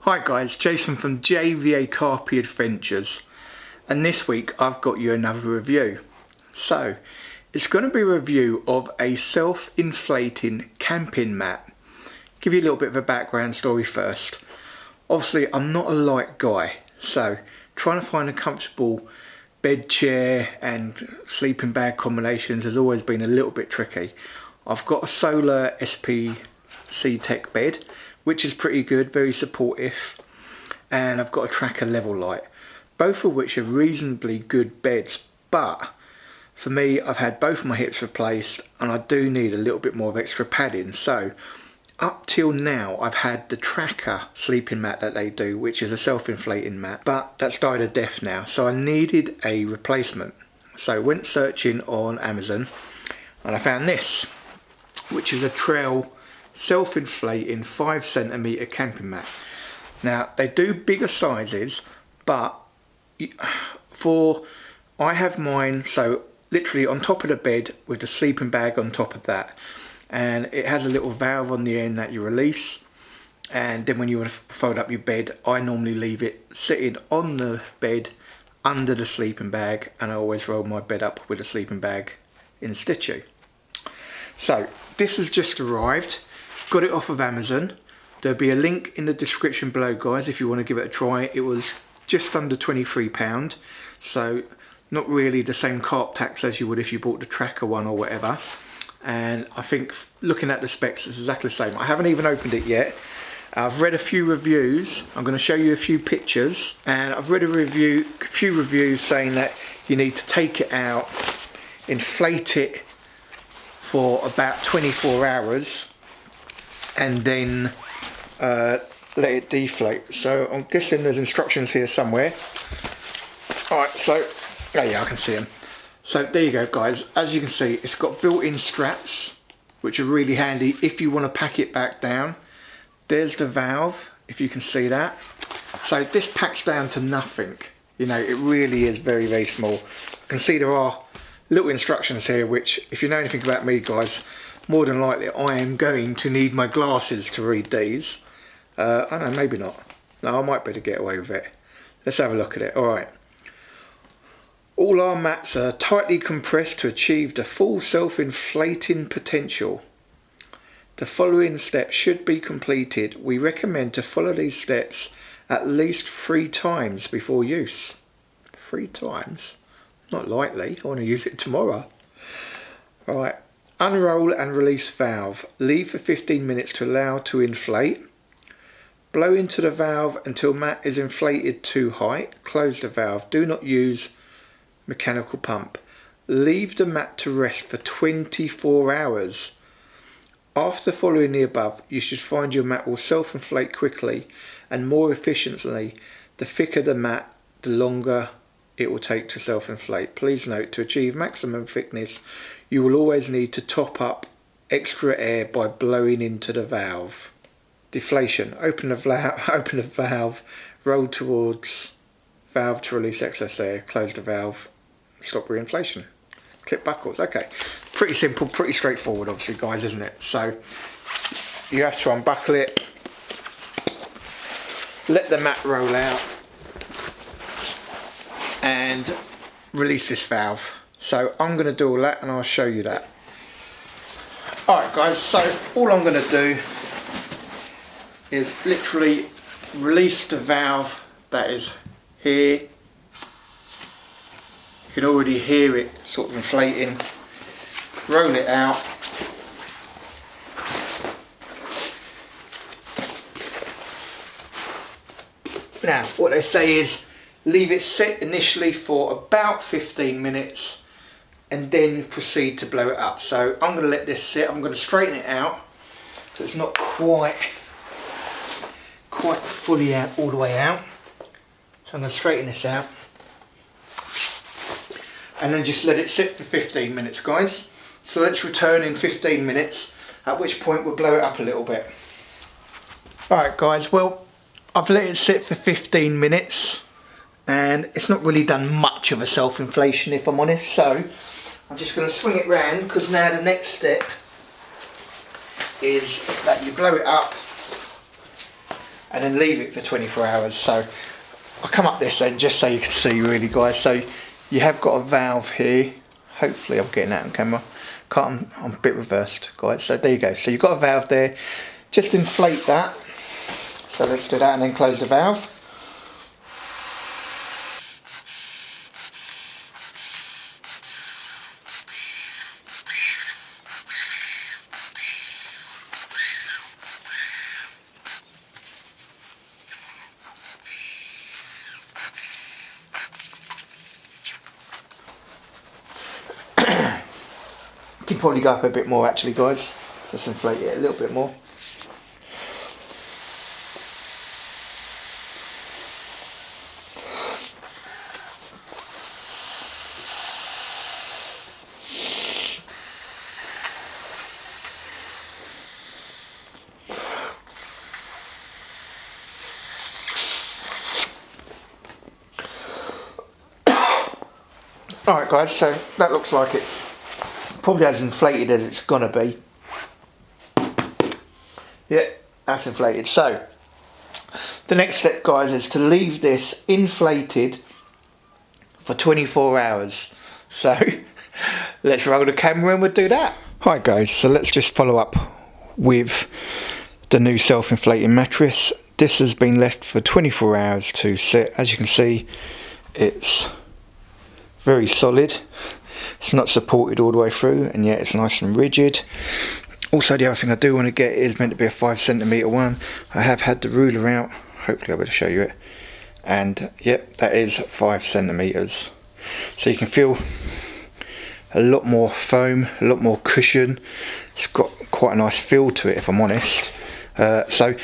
Hi guys, Jason from JVA Carpy Adventures, and this week I've got you another review. So, it's going to be a review of a self-inflating camping mat. Give you a little bit of a background story first. Obviously I'm not a light guy, so trying to find a comfortable bed chair and sleeping bag combinations has always been a little bit tricky. I've got a solar SPC Tech bed, which is pretty good, very supportive, and I've got a tracker level light, both of which are reasonably good beds, but for me I've had both of my hips replaced and I do need a little bit more of extra padding. So up till now I've had the tracker sleeping mat that they do, which is a self-inflating mat, but that's died a death now, so I needed a replacement. So I went searching on Amazon and I found this, which is a Trail self-inflating 5cm camping mat. Now they do bigger sizes, but I have mine so literally on top of the bed with the sleeping bag on top of that, and it has a little valve on the end that you release, and then when you want to fold up your bed, I normally leave it sitting on the bed under the sleeping bag, and I always roll my bed up with a sleeping bag in situ. So this has just arrived. Got it off of Amazon. There'll be a link in the description below, guys, if you want to give it a try. It was just under £23, so not really the same carp tax as you would if you bought the tracker one or whatever. And I think looking at the specs, it's exactly the same. I haven't even opened it yet. I've read a few reviews. I'm going to show you a few pictures, and I've read a few reviews saying that you need to take it out, inflate it for about 24 hours, and then let it deflate. So I'm guessing there's instructions here somewhere. Alright, so yeah, I can see them. So there you go, guys. As you can see, it's got built-in straps, which are really handy if you want to pack it back down. There's the valve, if you can see that. So this packs down to nothing. You know, it really is very, very small. You can see there are little instructions here, which, if you know anything about me, guys, more than likely I am going to need my glasses to read these. I don't know, maybe not. No, I might be able to get away with it. Let's have a look at it. Alright. All our mats are tightly compressed to achieve the full self-inflating potential. The following steps should be completed. We recommend to follow these steps at least 3 times before use. 3 times? Not likely. I want to use it tomorrow. Alright. Unroll and release valve. Leave for 15 minutes to allow to inflate. Blow into the valve until mat is inflated to height. Close the valve. Do not use mechanical pump. Leave the mat to rest for 24 hours. After following the above, you should find your mat will self-inflate quickly and more efficiently. The thicker the mat, the longer it will take to self-inflate. Please note, to achieve maximum thickness, you will always need to top up extra air by blowing into the valve. Deflation. Open the valve, roll towards valve to release excess air, close the valve, stop reinflation. Clip buckles. Okay, pretty simple, pretty straightforward obviously, guys, isn't it? So you have to unbuckle it, let the mat roll out, and release this valve. So I'm going to do all that and I'll show you that. Alright guys, so all I'm going to do is literally release the valve that is here. You can already hear it sort of inflating. Roll it out. Now what they say is leave it sit initially for about 15 minutes and then proceed to blow it up. So I'm going to let this sit. I'm going to straighten it out so it's not quite fully out all the way out. So I'm going to straighten this out and then just let it sit for 15 minutes, guys. So let's return in 15 minutes, at which point we'll blow it up a little bit. Alright guys, well, I've let it sit for 15 minutes and it's not really done much of a self-inflation, if I'm honest, so I'm just going to swing it round, because now the next step is that you blow it up and then leave it for 24 hours. So I'll come up this end just so you can see really, guys. So you have got a valve here. Hopefully I'm getting that on camera. I'm a bit reversed, guys. So there you go. So you've got a valve there. Just inflate that. So let's do that and then close the valve. You can probably go up a bit more actually, guys. Just inflate it a little bit more. Alright guys, so that looks like it's probably as inflated as it's gonna be. Yeah, that's inflated. So the next step, guys, is to leave this inflated for 24 hours. So let's roll the camera and we'll do that. Hi guys, so let's just follow up with the new self-inflating mattress. This has been left for 24 hours to sit. As you can see, it's very solid. It's not supported all the way through, and yet it's nice and rigid. Also, the other thing I do want to get is meant to be a 5cm one. I have had the ruler out. Hopefully I'll be able to show you it. And yep, that is 5cm. So you can feel a lot more foam, a lot more cushion. It's got quite a nice feel to it, if I'm honest. So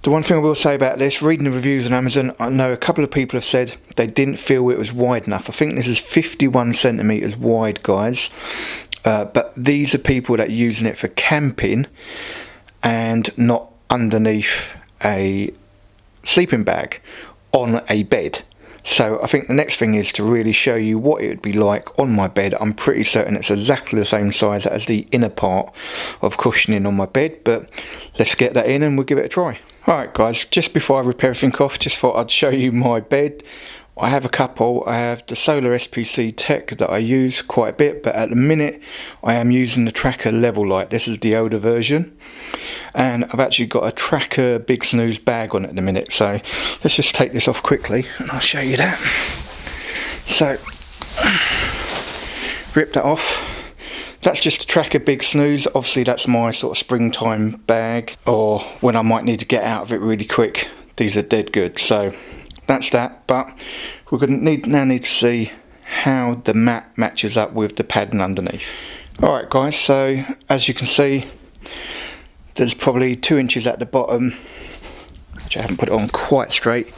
the one thing I will say about this, reading the reviews on Amazon, I know a couple of people have said they didn't feel it was wide enough. I think this is 51cm wide, guys. But these are people that are using it for camping and not underneath a sleeping bag on a bed. So I think the next thing is to really show you what it would be like on my bed. I'm pretty certain it's exactly the same size as the inner part of cushioning on my bed, but let's get that in and we'll give it a try. Alright guys, just before I rip everything off, just thought I'd show you my bed. I have a couple. I have the Solar SPC Tech that I use quite a bit, but at the minute I am using the Tracker Level Light. This is the older version, and I've actually got a Tracker Big Snooze bag on at the minute. So let's just take this off quickly and I'll show you that. So rip that off. That's just a Tracker Big Snooze. Obviously that's my sort of springtime bag, or when I might need to get out of it really quick. These are dead good. So that's that, but we're going to now need to see how the mat matches up with the padding underneath. Alright guys, so as you can see, there's probably 2 inches at the bottom, which I haven't put it on quite straight.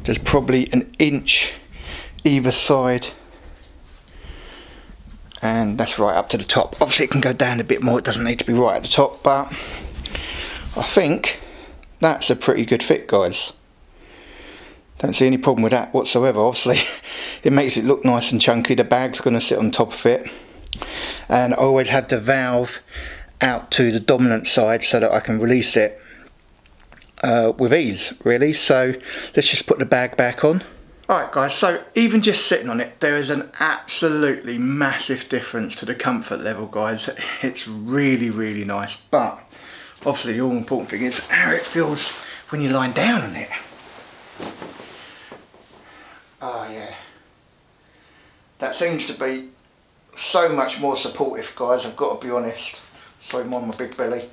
There's probably an inch either side, and that's right up to the top. Obviously it can go down a bit more, it doesn't need to be right at the top, but I think that's a pretty good fit, guys. Don't see any problem with that whatsoever. Obviously it makes it look nice and chunky. The bag's going to sit on top of it, and I always have the valve out to the dominant side so that I can release it with ease, really. So let's just put the bag back on. Alright guys, so even just sitting on it, there is an absolutely massive difference to the comfort level, guys. It's really, really nice, but obviously the all important thing is how it feels when you're lying down on it. Oh yeah, that seems to be so much more supportive, guys, I've got to be honest. Sorry, mind my big belly.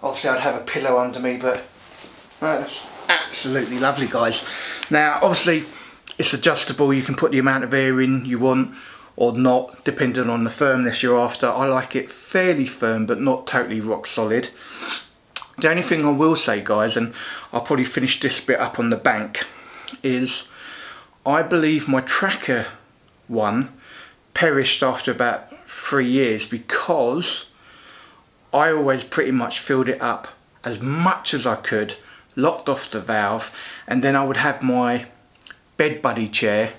Obviously I'd have a pillow under me, but that's absolutely lovely, guys. Now obviously it's adjustable, you can put the amount of air in you want or not, depending on the firmness you're after. I like it fairly firm but not totally rock solid. The only thing I will say, guys, and I'll probably finish this bit up on the bank, is I believe my Tracker one perished after about 3 years, because I always pretty much filled it up as much as I could, locked off the valve, and then I would have my bed buddy chair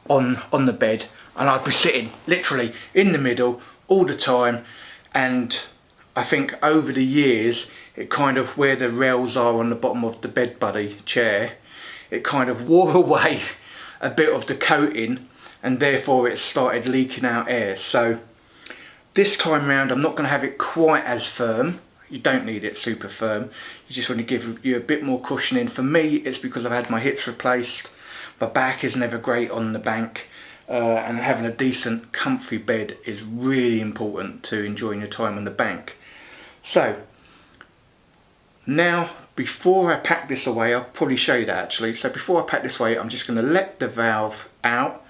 on the bed, and I'd be sitting literally in the middle all the time. And I think over the years it kind of, where the rails are on the bottom of the bed buddy chair, it kind of wore away a bit of the coating, and therefore it started leaking out air. So this time round I'm not going to have it quite as firm. You don't need it super firm, you just want to give you a bit more cushioning. For me, it's because I've had my hips replaced, my back is never great on the bank, and having a decent comfy bed is really important to enjoying your time on the bank. So now, before I pack this away, I'll probably show you that actually. So before I pack this away, I'm just going to let the valve out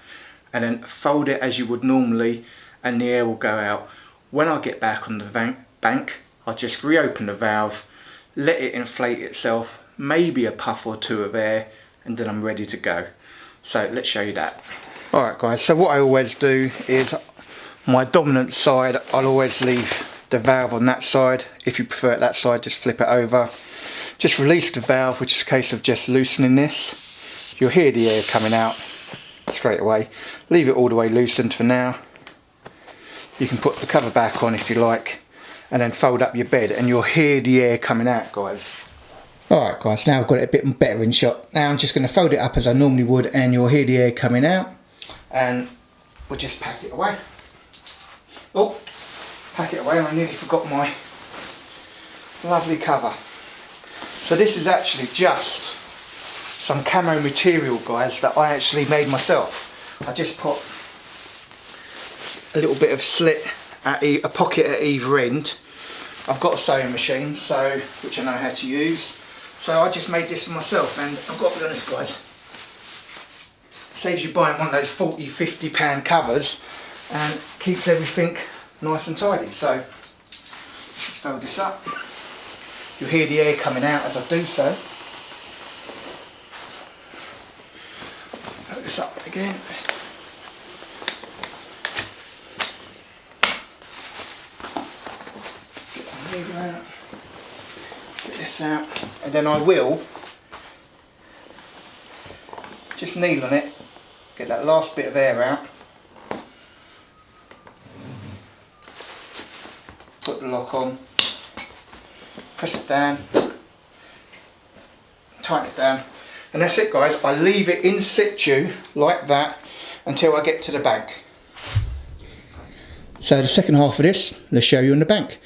and then fold it as you would normally, and the air will go out. When I get back on the bank, I'll just reopen the valve, let it inflate itself, maybe a puff or two of air, and then I'm ready to go. So let's show you that. Alright guys, so what I always do is, my dominant side, I'll always leave the valve on that side. If you prefer it that side, just flip it over. Just release the valve, which is a case of just loosening this. You'll hear the air coming out straight away. Leave it all the way loosened for now. You can put the cover back on if you like, and then fold up your bed and you'll hear the air coming out, guys. Alright guys, now I've got it a bit better in shot. Now I'm just going to fold it up as I normally would, and you'll hear the air coming out, and we'll just pack it away. Oh, pack it away, and I nearly forgot my lovely cover. So this is actually just some camo material, guys, that I actually made myself. I just put a little bit of slit at a pocket at either end. I've got a sewing machine, so which I know how to use. So I just made this for myself, and I've got to be honest guys, saves you buying one of those 40, 50 pound covers, and keeps everything nice and tidy. So just fold this up. You'll hear the air coming out as I do so. Fold this up again. Get my lever out. Get this out, and then I will just kneel on it, get that last bit of air out, put the lock on, press it down, tighten it down, and that's it guys. I leave it in situ like that until I get to the bank. So the second half of this, let's show you on the bank.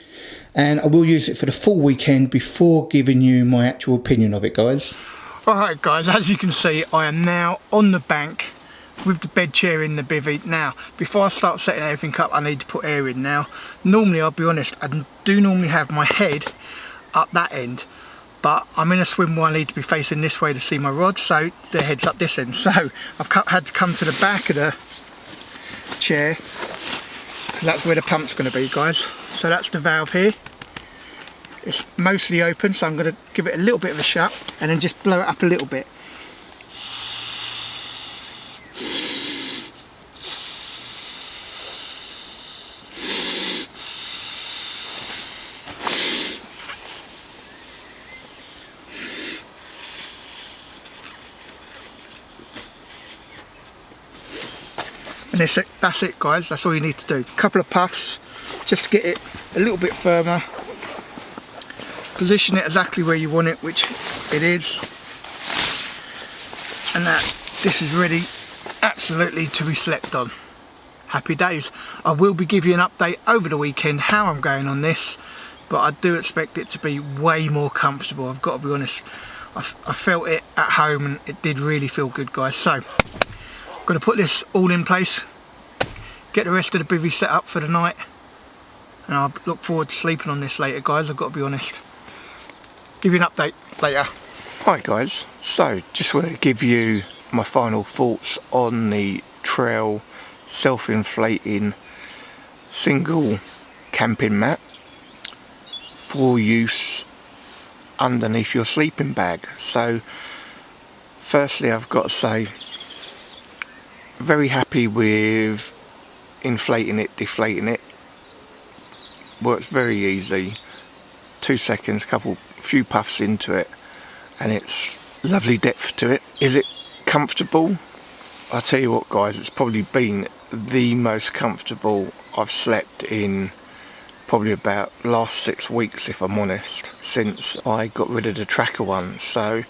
And I will use it for the full weekend before giving you my actual opinion of it, guys. Alright guys, as you can see, I am now on the bank with the bed chair in the bivvy. Now, before I start setting everything up, I need to put air in now. Normally, I'll be honest, I do normally have my head up that end, but I'm in a swim where I need to be facing this way to see my rod, so the head's up this end. So I've had to come to the back of the chair, because that's where the pump's going to be, guys. So that's the valve here. It's mostly open, so I'm going to give it a little bit of a shut and then just blow it up a little bit. And that's it guys, that's all you need to do. A couple of puffs just to get it a little bit firmer. Position it exactly where you want it, which it is, and that this is ready absolutely to be slept on. Happy days. I will be giving you an update over the weekend how I'm going on this, but I do expect it to be way more comfortable. I've got to be honest, I felt it at home and it did really feel good guys. So I'm going to put this all in place, get the rest of the bivvy set up for the night, and I look forward to sleeping on this later guys. I've got to be honest. Give you an update later. Hi guys, so just wanted to give you my final thoughts on the Trail self-inflating single camping mat for use underneath your sleeping bag. So firstly, I've got to say, very happy with inflating it, deflating it. Works very easy. 2 seconds, few puffs into it, and it's lovely depth to it. Is it comfortable? I'll tell you what guys, it's probably been the most comfortable I've slept in probably about last 6 weeks, if I'm honest, since I got rid of the tracker one. So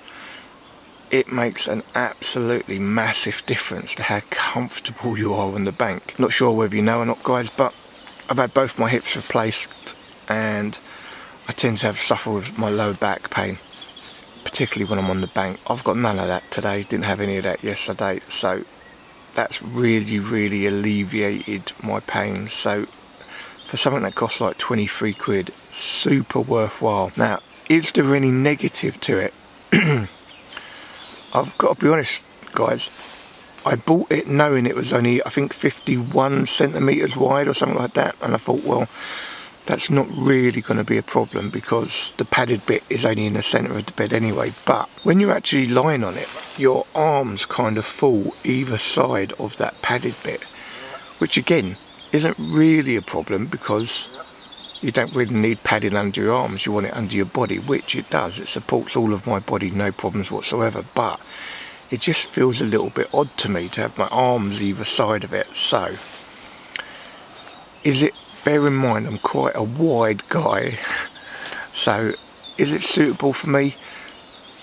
it makes an absolutely massive difference to how comfortable you are on the bank. Not sure whether you know or not, guys, but I've had both my hips replaced and I tend to suffer with my lower back pain, particularly when I'm on the bank. I've got none of that today, didn't have any of that yesterday, so that's really alleviated my pain. So for something that costs like 23 quid, super worthwhile. Now, is there any negative to it? I've got to be honest, guys, I bought it knowing it was only, I think, 51 centimetres wide or something like that, and I thought, well, that's not really going to be a problem because the padded bit is only in the centre of the bed anyway. But when you're actually lying on it, your arms kind of fall either side of that padded bit, which again isn't really a problem because you don't really need padding under your arms. You want it under your body, which it does. It supports all of my body, no problems whatsoever. But it just feels a little bit odd to me to have my arms either side of it. So is it, bear in mind I'm quite a wide guy, so is it suitable for me?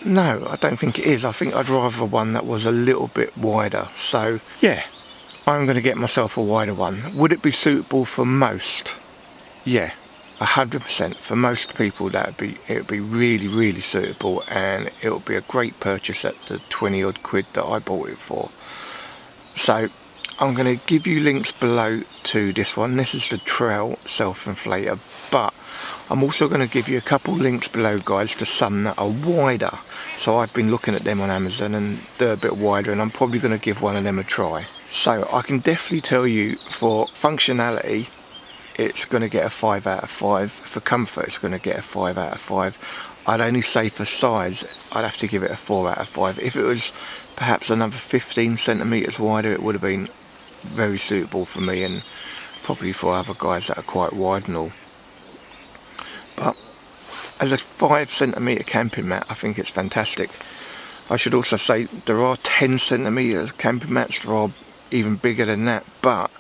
No, I don't think it is. I think I'd rather one that was a little bit wider. So yeah, I'm going to get myself a wider one. Would it be suitable for most? Yeah, 100%. For most people it would be really suitable, and it would be a great purchase at the 20 odd quid that I bought it for. So I'm going to give you links below to this one. This is the Trail Self Inflator, but I'm also going to give you a couple links below, guys, to some that are wider. So I've been looking at them on Amazon and they're a bit wider, and I'm probably going to give one of them a try. So I can definitely tell you, for functionality, it's going to get a 5 out of 5. For comfort, it's going to get a 5 out of 5. I'd only say for size, I'd have to give it a 4 out of 5. If it was perhaps another 15 centimetres wider, it would have been very suitable for me and probably for other guys that are quite wide and all. But as a 5 centimetre camping mat, I think it's fantastic. I should also say there are 10 centimetres camping mats, there are even bigger than that, but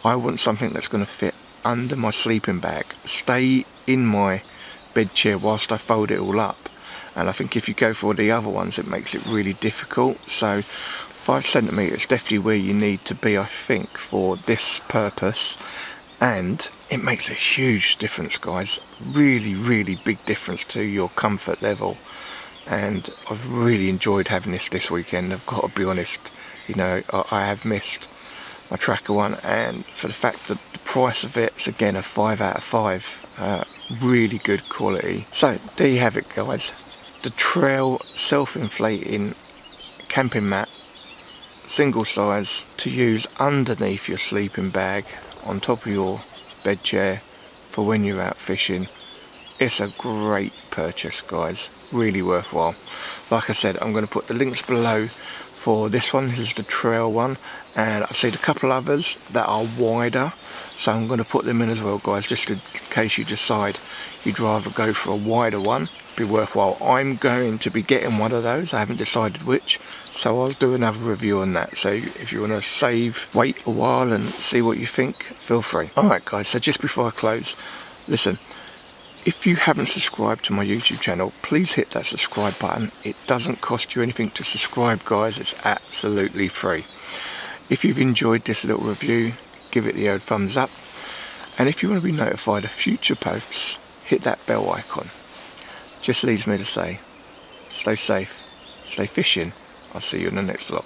I want something that's going to fit under my sleeping bag, stay in my bed chair whilst I fold it all up. And I think if you go for the other ones, it makes it really difficult. So 5 centimetres is definitely where you need to be, I think, for this purpose. And it makes a huge difference, guys. Really big difference to your comfort level. And I've really enjoyed having this weekend. I've got to be honest, you know, I have missed my tracker one, and for the fact that the price of it's again a 5 out of 5, really good quality. So there you have it, guys, the Trail Self-Inflating Camping Mat, single size, to use underneath your sleeping bag, on top of your bed chair, for when you're out fishing. It's a great purchase, guys, really worthwhile. Like I said, I'm going to put the links below for this one. This is the Trail one, and I've seen a couple others that are wider, so I'm going to put them in as well, guys, just in case you decide you'd rather go for a wider one. Be worthwhile. I'm going to be getting one of those, I haven't decided which, so I'll do another review on that. So if you want to wait a while and see what you think, feel free. Alright, guys, so just before I close, listen, if you haven't subscribed to my YouTube channel, please hit that subscribe button. It doesn't cost you anything to subscribe, guys. It's absolutely free. If you've enjoyed this little review, give it the old thumbs up. And if you want to be notified of future posts, hit that bell icon. Just leaves me to say, stay safe, stay fishing. I'll see you in the next vlog.